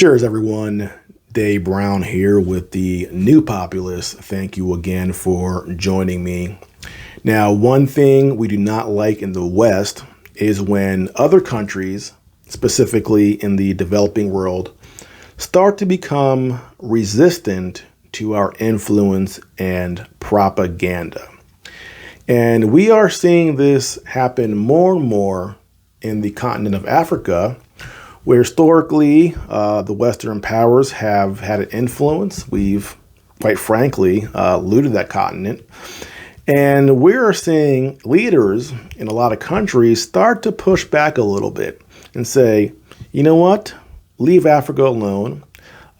Cheers, everyone. Dave Brown here with the New Populace. Thank you again for joining me. Now, one thing we do not like in the West is when other countries, specifically in the developing world, start to become resistant to our influence and propaganda. And we are seeing this happen more and more in the continent of Africa, where historically the Western powers have had an influence. We've, quite frankly, looted that continent. And we're seeing leaders in a lot of countries start to push back a little bit and say, you know what, leave Africa alone.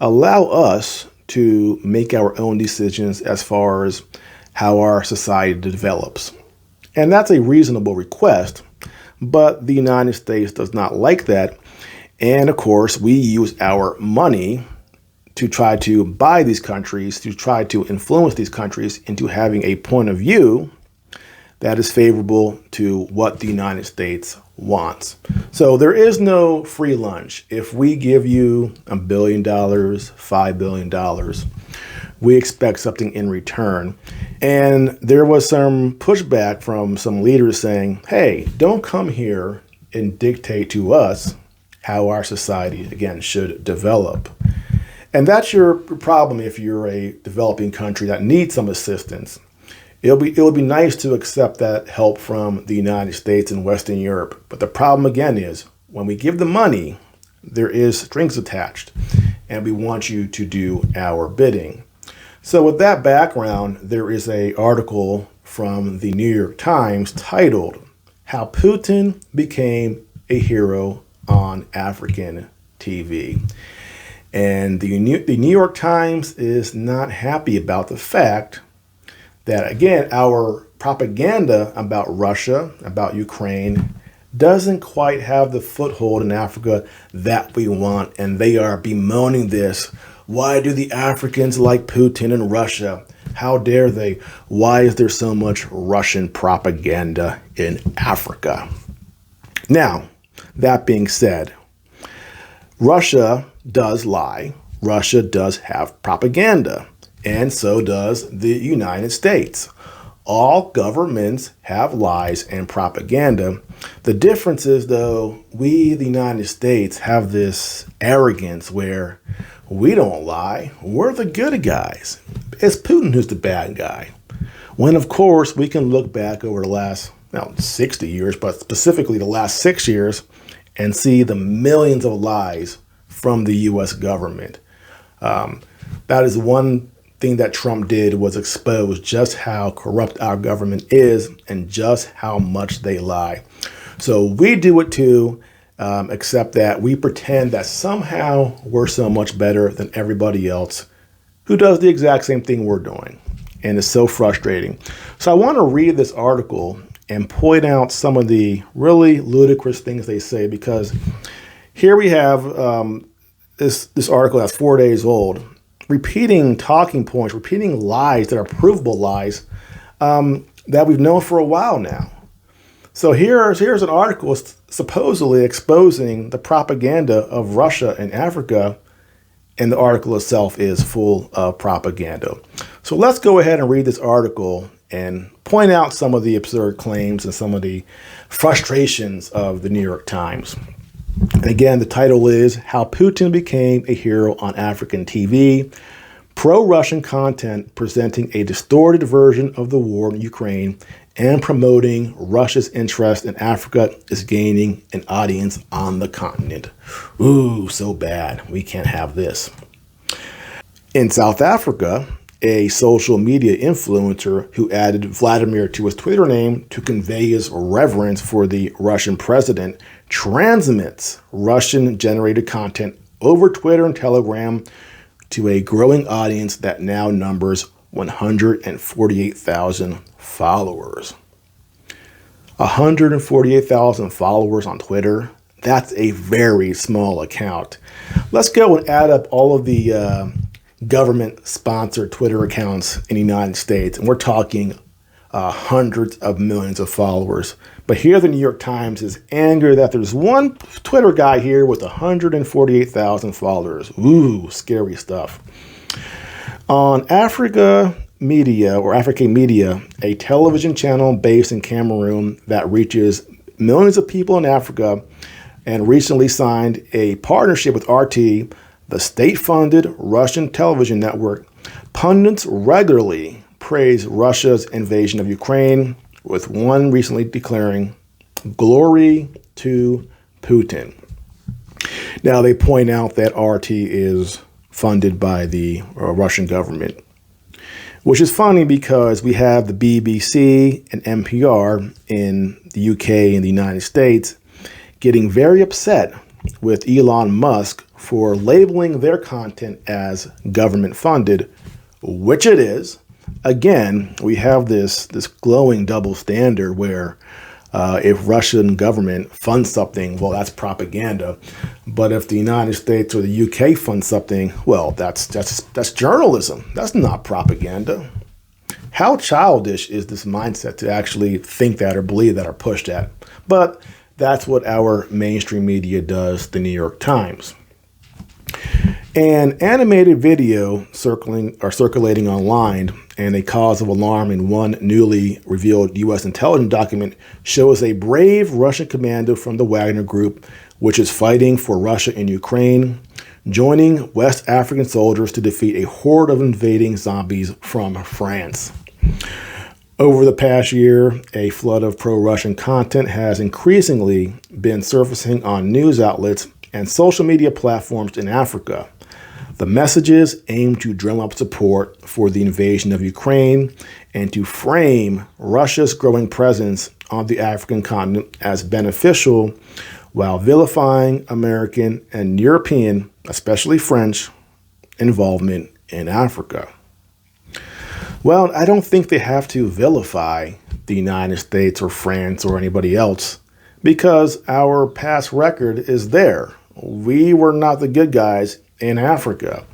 Allow us to make our own decisions as far as how our society develops. And that's a reasonable request, but the United States does not like that. And of course, we use our money to try to buy these countries, to try to influence these countries into having a point of view that is favorable to what the United States wants. So there is no free lunch. If we give you $1 billion, $5 billion, we expect something in return. And there was some pushback from some leaders saying, hey, don't come here and dictate to us how our society, again, should develop. And that's your problem if you're a developing country that needs some assistance. It'll be nice to accept that help from the United States and Western Europe. But the problem, again, is when we give the money, there is strings attached, and we want you to do our bidding. So with that background, there is an article from the New York Times titled, How Putin Became a Hero on African TV. And the New York Times is not happy about the fact that, again, our propaganda about Russia, about Ukraine, doesn't quite have the foothold in Africa that we want. And they are bemoaning this. Why do the Africans like Putin and Russia? How dare they? Why is there so much Russian propaganda in Africa? Now, that being said, Russia does lie. Russia does have propaganda, and so does the United States. All governments have lies and propaganda. The difference is, though, we, the United States, have this arrogance where we don't lie. We're the good guys. It's Putin who's the bad guy. When, of course, we can look back over the last 60 years, but specifically the last 6 years, and see the millions of lies from the U.S. government. That is one thing that Trump did, was expose just how corrupt our government is and just how much they lie. So we do it too, except that we pretend that somehow we're so much better than everybody else who does the exact same thing we're doing. And it's so frustrating. So I want to read this article and point out some of the really ludicrous things they say, because here we have this article that's 4 days old, repeating talking points, repeating lies that are provable lies that we've known for a while now. So here's an article supposedly exposing the propaganda of Russia in Africa, and the article itself is full of propaganda. So let's go ahead and read this article and point out some of the absurd claims and some of the frustrations of the New York Times. And again, the title is How Putin Became a Hero on African TV. Pro-Russian content presenting a distorted version of the war in Ukraine and promoting Russia's interest in Africa is gaining an audience on the continent. Ooh, so bad. We can't have this. In South Africa, a social media influencer who added Vladimir to his Twitter name to convey his reverence for the Russian president transmits Russian-generated content over Twitter and Telegram to a growing audience that now numbers 148,000 followers. 148,000 followers on Twitter. That's a very small account. Let's go and add up all of the government-sponsored Twitter accounts in the United States, and we're talking hundreds of millions of followers. But here the New York Times is angry that there's one Twitter guy here with 148,000 followers. Ooh, scary stuff. On Africa Media, a television channel based in Cameroon that reaches millions of people in Africa, and recently signed a partnership with RT, the state-funded Russian television network, pundits regularly praise Russia's invasion of Ukraine, with one recently declaring, "Glory to Putin." Now, they point out that RT is funded by the Russian government, which is funny because we have the BBC and NPR in the UK and the United States getting very upset with Elon Musk for labeling their content as government funded, which it is. Again, we have this glowing double standard where if Russian government funds something, well, that's propaganda. But if the United States or the UK funds something, well, that's journalism. That's not propaganda. How childish is this mindset to actually think that or believe that or push that? But that's what our mainstream media does, the New York Times. An animated video circulating online and a cause of alarm in one newly revealed U.S. intelligence document shows a brave Russian commando from the Wagner Group, which is fighting for Russia in Ukraine, joining West African soldiers to defeat a horde of invading zombies from France. Over the past year, a flood of pro-Russian content has increasingly been surfacing on news outlets and social media platforms in Africa. The messages aim to drum up support for the invasion of Ukraine and to frame Russia's growing presence on the African continent as beneficial, while vilifying American and European, especially French, involvement in Africa. Well, I don't think they have to vilify the United States or France or anybody else, because our past record is there. We were not the good guys in Africa.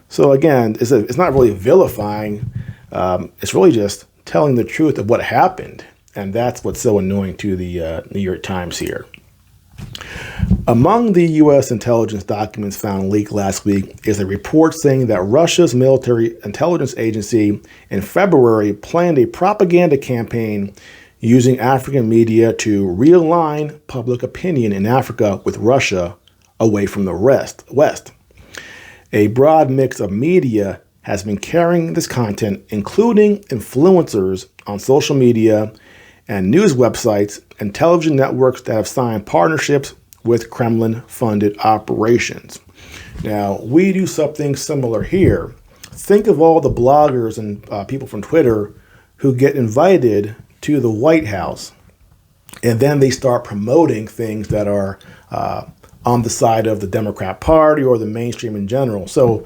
So again, it's not really vilifying. It's really just telling the truth of what happened. And that's what's so annoying to the New York Times here. Among the U.S. intelligence documents found leaked last week is a report saying that Russia's military intelligence agency in February planned a propaganda campaign using African media to realign public opinion in Africa with Russia away from the West. A broad mix of media has been carrying this content, including influencers on social media and news websites and television networks that have signed partnerships with Kremlin-funded operations. Now, we do something similar here. Think of all the bloggers and people from Twitter who get invited to the White House, and then they start promoting things that are on the side of the Democrat Party or the mainstream in general. So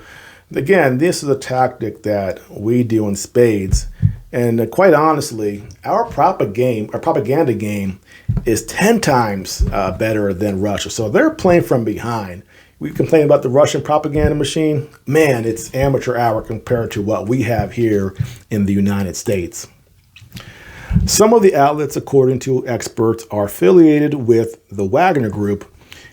again, this is a tactic that we do in spades. And quite honestly, our propaganda game is 10 times better than Russia. So they're playing from behind. We complain about the Russian propaganda machine. Man, it's amateur hour compared to what we have here in the United States. Some of the outlets, according to experts, are affiliated with the Wagner Group,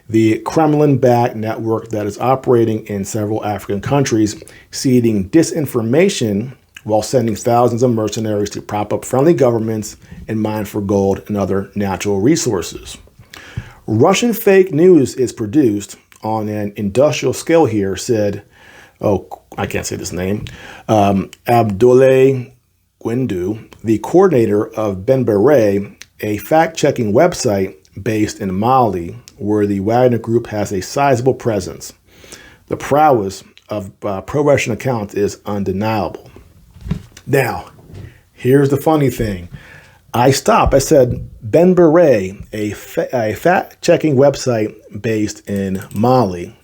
the Kremlin-backed network that is operating in several African countries, seeding disinformation while sending thousands of mercenaries to prop up friendly governments and mine for gold and other natural resources. Russian fake news is produced on an industrial scale here, said, I can't say this name, Abdoulaye Gwendou, the coordinator of BenBeret, a fact-checking website based in Mali, where the Wagner Group has a sizable presence. The prowess of pro-Russian accounts is undeniable. Now, here's the funny thing. I said BenBeret, a fact-checking website based in Mali.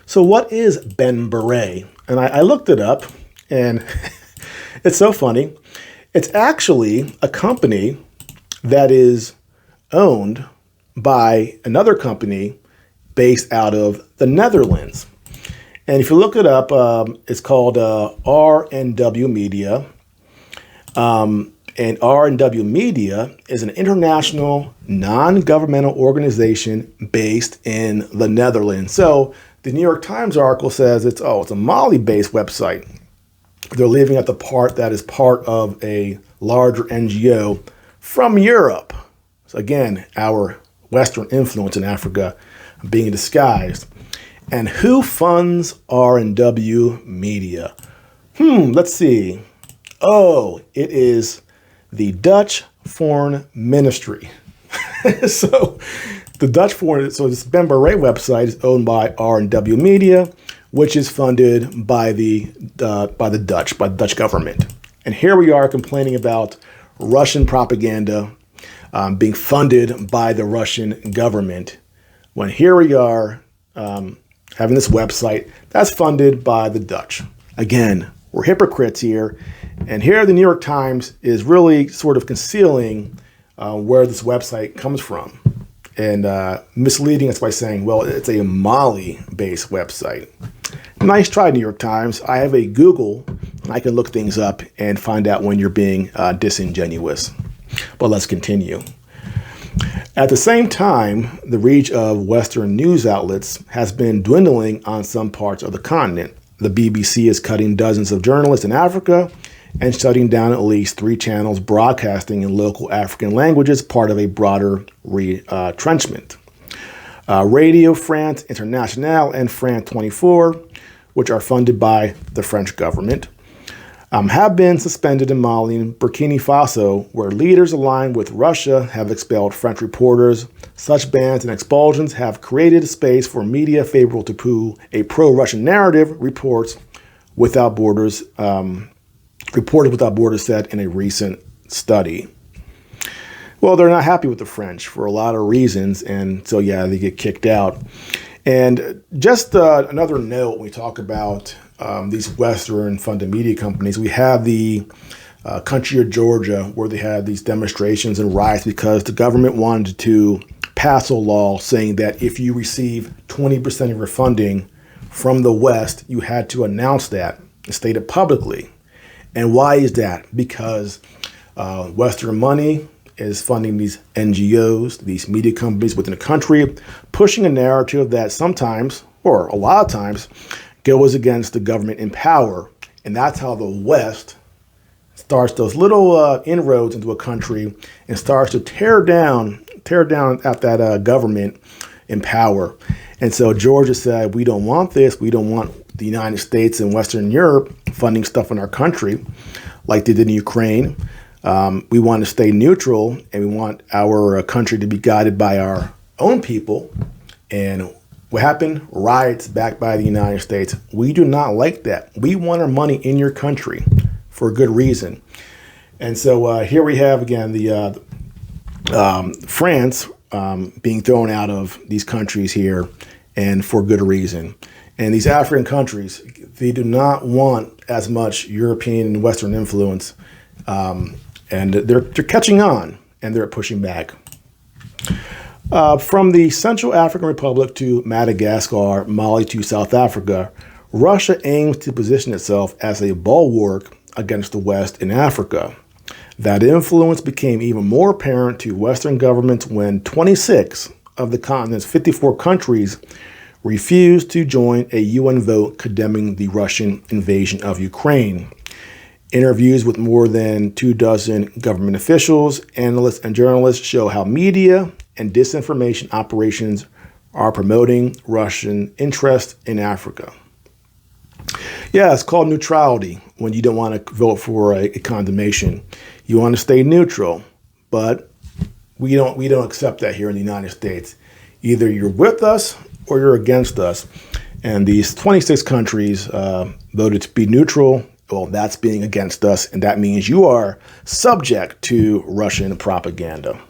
So what is BenBeret? And I looked it up, and it's so funny. It's actually a company that is owned by another company based out of the Netherlands. And if you look it up, it's called RNW Media. And R&W Media is an international non-governmental organization based in the Netherlands. So the New York Times article says it's a Mali-based website. They're leaving out the part that is part of a larger NGO from Europe. So again, our Western influence in Africa being disguised. And who funds R&W Media? Let's see. Oh, it is the Dutch Foreign Ministry. So this BenBeret website is owned by R&W Media, which is funded by the Dutch government. And here we are complaining about Russian propaganda being funded by the Russian government, when here we are having this website that's funded by the Dutch. Again, we're hypocrites here. And here the New York Times is really sort of concealing where this website comes from and misleading us by saying, well, it's a Mali-based website. Nice try, New York Times. I have a Google, and I can look things up and find out when you're being disingenuous. But let's continue. At the same time, the reach of Western news outlets has been dwindling on some parts of the continent. The BBC is cutting dozens of journalists in Africa and shutting down at least 3 channels broadcasting in local African languages, part of a broader retrenchment. Radio France Internationale and France 24, which are funded by the French government, have been suspended in Mali and Burkina Faso, where leaders aligned with Russia have expelled French reporters. Such bans and expulsions have created a space for media favorable to a pro-Russian narrative, Reporters Without Borders said in a recent study. Well, they're not happy with the French for a lot of reasons, and so yeah, they get kicked out. And just another note, when we talk about these Western-funded media companies, we have the country of Georgia, where they had these demonstrations and riots because the government wanted to pass a law saying that if you receive 20% of your funding from the West, you had to announce that and state it publicly. And why is that? Because Western money is funding these NGOs, these media companies within the country, pushing a narrative that sometimes, or a lot of times, goes against the government in power. And that's how the West starts those little inroads into a country and starts to tear down at that government in power. And so Georgia said, we don't want this. We don't want the United States and Western Europe funding stuff in our country like they did in Ukraine. We want to stay neutral, and we want our country to be guided by our own people. And what happened? Riots backed by the United States. We do not like that. We want our money in your country for a good reason. And so here we have, again, the France being thrown out of these countries here, and for good reason. And these African countries, they do not want as much European and Western influence, and they're catching on, and they're pushing back. From the Central African Republic to Madagascar, Mali to South Africa, Russia aims to position itself as a bulwark against the West in Africa. That influence became even more apparent to Western governments when 26 of the continent's 54 countries refused to join a UN vote condemning the Russian invasion of Ukraine. Interviews with more than 24 government officials, analysts, and journalists show how media and disinformation operations are promoting Russian interest in Africa. Yeah, it's called neutrality when you don't want to vote for a condemnation. You want to stay neutral, but we don't accept that here in the United States. Either you're with us or you're against us. And these 26 countries voted to be neutral. Well, that's being against us, and that means you are subject to Russian propaganda.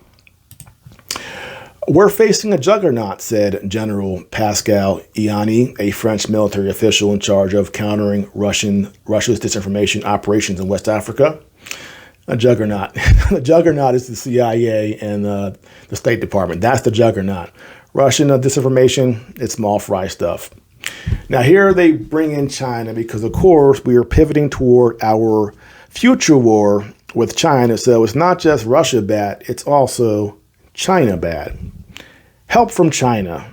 We're facing a juggernaut, said General Pascal Iani, a French military official in charge of countering Russia's disinformation operations in West Africa. A juggernaut. The juggernaut is the CIA and the State Department. That's the juggernaut. Russian disinformation, it's small fry stuff. Now here they bring in China because, of course, we are pivoting toward our future war with China. So it's not just Russia bad, it's also China bad. Help from China.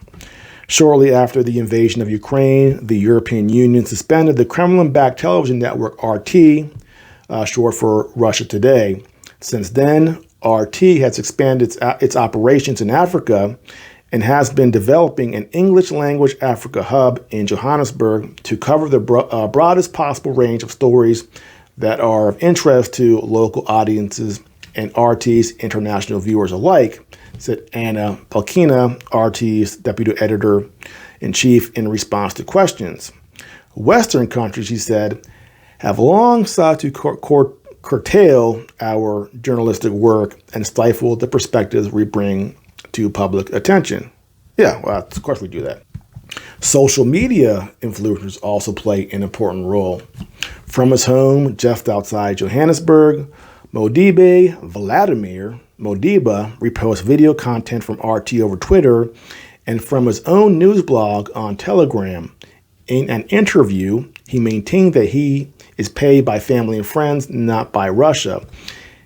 Shortly after the invasion of Ukraine, the European Union suspended the Kremlin-backed television network RT, short for Russia Today. Since then, RT has expanded its operations in Africa and has been developing an English-language Africa hub in Johannesburg to cover the broadest possible range of stories that are of interest to local audiences and RT's international viewers alike, said Anna Palkina, RT's deputy editor-in-chief, in response to questions. Western countries, he said, have long sought to curtail our journalistic work and stifle the perspectives we bring to public attention. Yeah, well, of course we do that. Social media influencers also play an important role. From his home just outside Johannesburg, Vladimir Modiba reposts video content from RT over Twitter and from his own news blog on Telegram. In an interview, he maintained that he is paid by family and friends, not by Russia.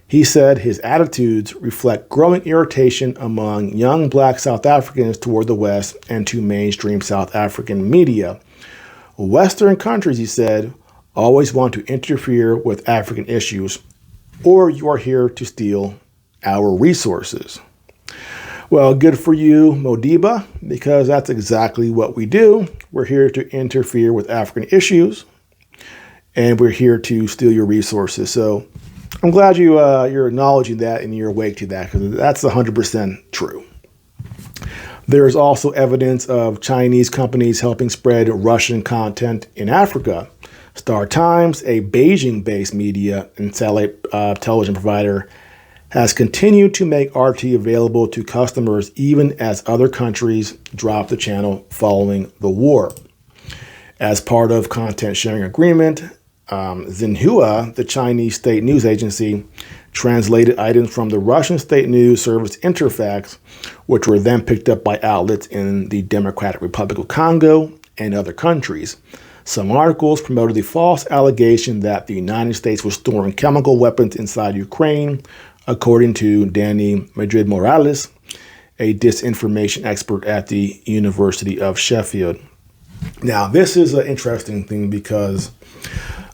He said his attitudes reflect growing irritation among young black South Africans toward the West and to mainstream South African media. Western countries, he said, always want to interfere with African issues, or you are here to steal our resources. Well, good for you, Modiba, because that's exactly what we do. We're here to interfere with African issues, and we're here to steal your resources. So I'm glad you're acknowledging that and you're awake to that, because that's 100% true. There is also evidence of Chinese companies helping spread Russian content in Africa. Star Times, a Beijing-based media and satellite television provider, has continued to make RT available to customers even as other countries drop the channel following the war. As part of content sharing agreement, Xinhua, the Chinese state news agency, translated items from the Russian state news service Interfax, which were then picked up by outlets in the Democratic Republic of Congo and other countries. Some articles promoted the false allegation that the United States was storing chemical weapons inside Ukraine, according to Danny Madrid Morales, a disinformation expert at the University of Sheffield. Now, this is an interesting thing because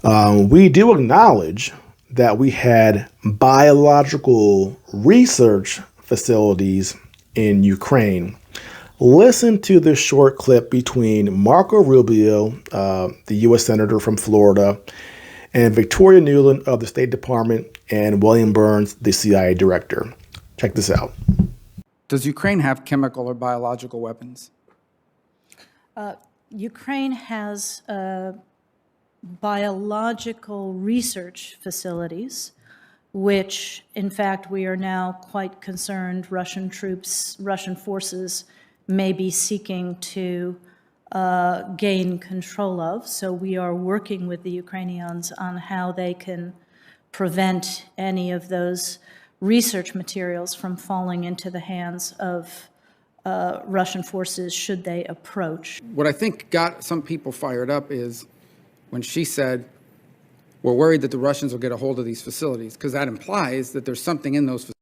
we do acknowledge that we had biological research facilities in Ukraine. Listen to this short clip between Marco Rubio, the U.S. Senator from Florida, and Victoria Nuland of the State Department, and William Burns, the CIA Director. Check this out. Does Ukraine have chemical or biological weapons? Ukraine has biological research facilities, which, in fact, we are now quite concerned Russian forces may be seeking to gain control of. So we are working with the Ukrainians on how they can prevent any of those research materials from falling into the hands of Russian forces should they approach. What I think got some people fired up is when she said, we're worried that the Russians will get a hold of these facilities, because that implies that there's something in those facilities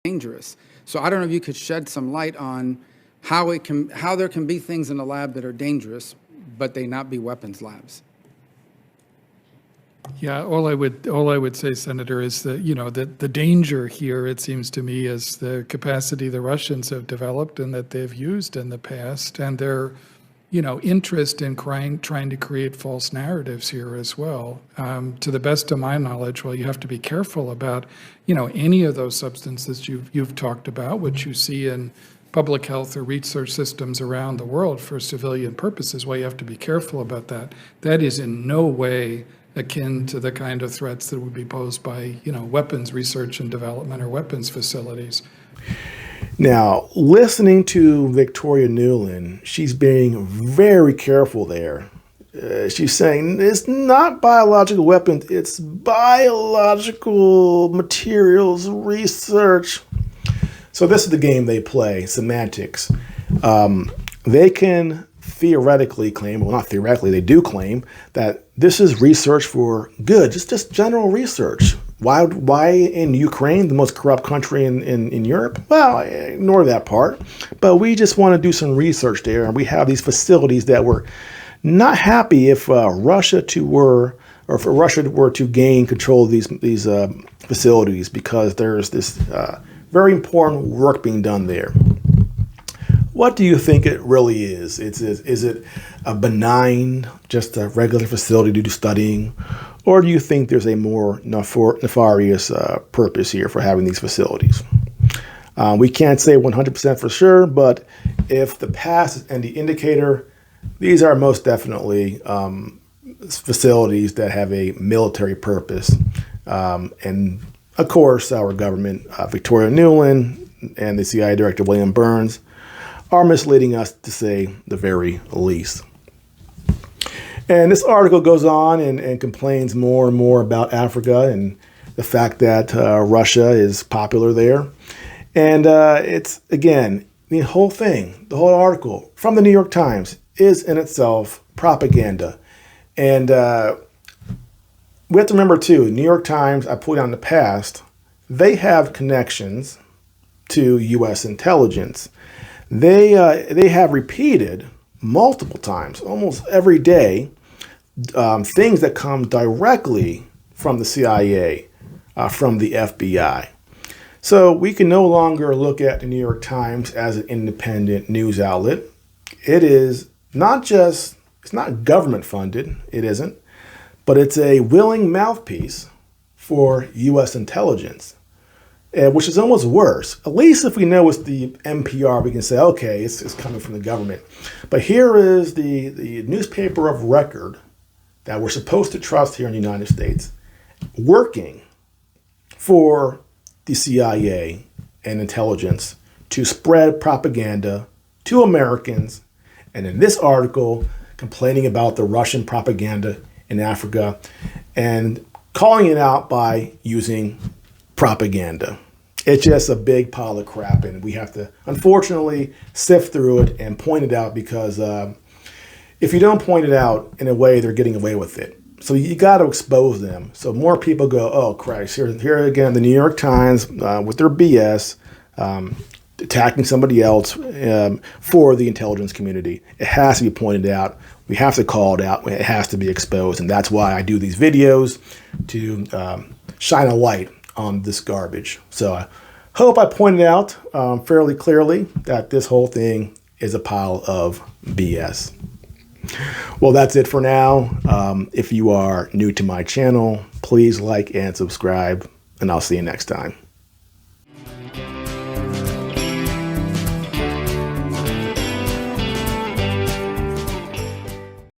dangerous. So I don't know if you could shed some light on how there can be things in the lab that are dangerous, but they not be weapons labs. Yeah, all I would say, Senator, is that, that the danger here, it seems to me, is the capacity the Russians have developed and that they've used in the past, and their, interest in trying to create false narratives here as well. To the best of my knowledge, well, you have to be careful about, any of those substances you've talked about, which you see in public health or research systems around the world for civilian purposes. Well, you have to be careful about that. That is in no way akin to the kind of threats that would be posed by, weapons research and development or weapons facilities. Now, listening to Victoria Nuland, she's being very careful there. She's saying it's not biological weapons, it's biological materials research. So this is the game they play, semantics. They can theoretically claim, well, not theoretically, they do claim that this is research for good, just general research. Why in Ukraine, the most corrupt country in Europe? Well, ignore that part. But we just want to do some research there, and we have these facilities that we're not happy if Russia were to gain control of these facilities, because there's this very important work being done there. What do you think it really is? Is it a benign, just a regular facility to do studying? Or do you think there's a more nefarious purpose here for having these facilities? We can't say 100% for sure, but if the past is any indicator, these are most definitely facilities that have a military purpose. And of course, our government, Victoria Nuland and the CIA Director William Burns, are misleading us, to say the very least. And this article goes on and complains more and more about Africa and the fact that Russia is popular there. And it's, again, the whole thing, the whole article from the New York Times is in itself propaganda. And we have to remember, too, New York Times, I pointed out in the past, they have connections to U.S. intelligence. They have repeated multiple times, almost every day, things that come directly from the CIA, from the FBI. So we can no longer look at the New York Times as an independent news outlet. It is not just, it's not government funded, it isn't, but it's a willing mouthpiece for U.S. intelligence. Which is almost worse. At least if we know it's the NPR, we can say, okay, it's coming from the government. But here is the newspaper of record that we're supposed to trust here in the United States, working for the CIA and intelligence to spread propaganda to Americans. And in this article, complaining about the Russian propaganda in Africa and calling it out by using propaganda. It's just a big pile of crap, and we have to, unfortunately, sift through it and point it out, because if you don't point it out, in a way, they're getting away with it. So you got to expose them. So more people go, oh, Christ, here again, the New York Times with their BS, attacking somebody else for the intelligence community. It has to be pointed out. We have to call it out. It has to be exposed. And that's why I do these videos, to shine a light on this garbage. So I hope I pointed out fairly clearly that this whole thing is a pile of BS. Well, that's it for now. If you are new to my channel, please like and subscribe, and I'll see you next time.